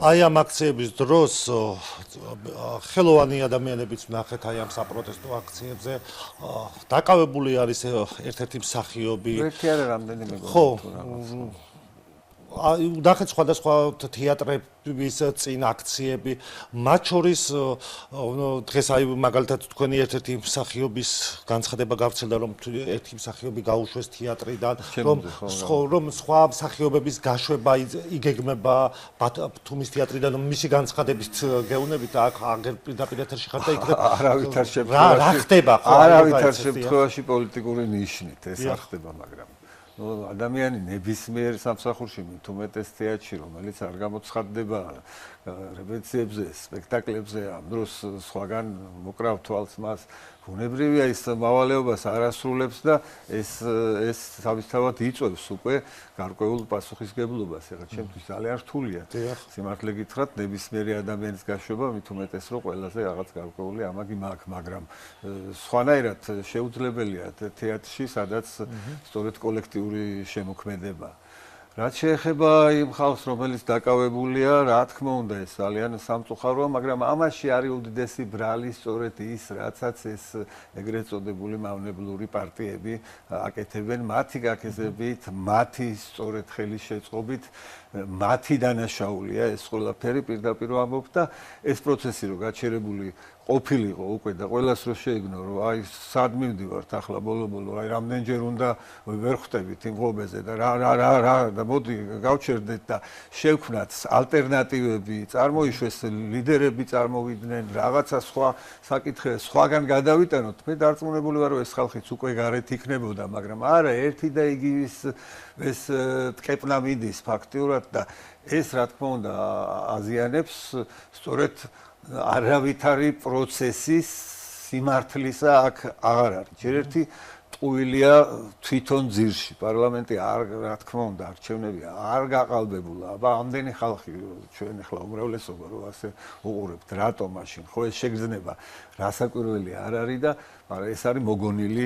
აი ამ აქციების დროს ხელოვანი ადამიანებიც ნახეთ აი ამ საპროტესტო აქციებზე დაკავებული არის ერთ-ერთი მსახიობი. ერთი არა რამდენიმე ხო. ნახეთ სხვადასხვა თეატრების წინ აქციები, მათ შორის დღეს აი მაგალითად თქვენი ერთ-ერთი მსახიობის განცხადება გავრცელდა, რომ ერთი მსახიობი გაუშვეს თეატრიდან, რომ სხვა მსახიობების გაშვება იგეგმება ბათუმის თეატრიდან, რომ მისი განცხადებით გეუბნებით აქ აგერ პირდაპირ ეთერში ხარ და იქნებ არავითარ შემთხვევაში რა ხდება ხო? არავითარ შემთხვევაში პოლიტიკური ნიშნით ეს არ ხდება, მაგრამ ადამიანი ნებისმიერ სამსახურში მით უმეტეს თეატრში, რომელიც არ გამოცხადდება რეპეტიციებზე, სპექტაკლებზე, ამ დროს სხვაგან მოკრავ თვალს მას, ბუნებრივია ის მავალეობას არ ასრულებს და ეს თავისთავად იწვევს უკვე გარკვეულ პასუხისგებლობას. ეხლა ჩემთვის ძალიან რთულია სიმართლე გითხრათ, ნებისმიერი ადამიანის გაშვება, მით უმეტეს რომ ყველაზე რაღაც გარკვეული ამაგი მაქვს, მაგრამ სხვანაირად შეუძლებელია თეატრში, სადაც სწორედ კოლექტიური შემოქმედება. რაც შეეხება იმ ხალხს, რომელიც დაკავებულია, რა თქმა უნდა, ეს ძალიან სამწუხაროა, მაგრამ ამაში არის უდიდესი ბრალი სწორედ ის, რაცაც ეს ეგრეთ წოდებული მავნებლური პარტიები აკეთებენ, მათი გაკეთებით, მათი სწორედ ხელის შეწყობით, მათი დანაშაულია ეს ყველაფერი პირდაპირ ვამბობ და ეს პროცესი რო გაჩერებული ყოფილიყო უკვე და ყველას რო შეიგნო რომ აი სად მივდივართ ახლა ბოლო-ბოლო აი რამდენჯერ უნდა ვერ ხვდებით იმ ღობეზე და რა და მოდი გავჩერდეთ და შევქმნათ ალტერნატივები, წარმოიშვეს ლიდერები წარმოვიდნენ, რაღაცა სხვა საკითხი სხვაგან გადავიტანოთ. მე დარწმუნებული ვარ რომ ეს ხალხიც უკვე გარეთ იქნებოდა, მაგრამ არა ერთი და იგივე ეს ტკეპნა მიდის ფაქტიურად და ეს რა თქმა უნდა აზიანებს სწორედ არავითარი პროცესის სიმართლისა აქ აღარ არის. ჯერ ერთი ტყუილია თვითონ ძირში. პარლამენტი რა თქმა უნდა არჩევნები არ გაყალბებულა. აბა ამდენი ხალხი ჩვენ ახლა უმრავლესობა რო ასე უყურებთ, რატომ მაშინ? ხო ეს შეგრძნება რასაკვირველი არ არის და მაგრამ ეს არის მოგონილი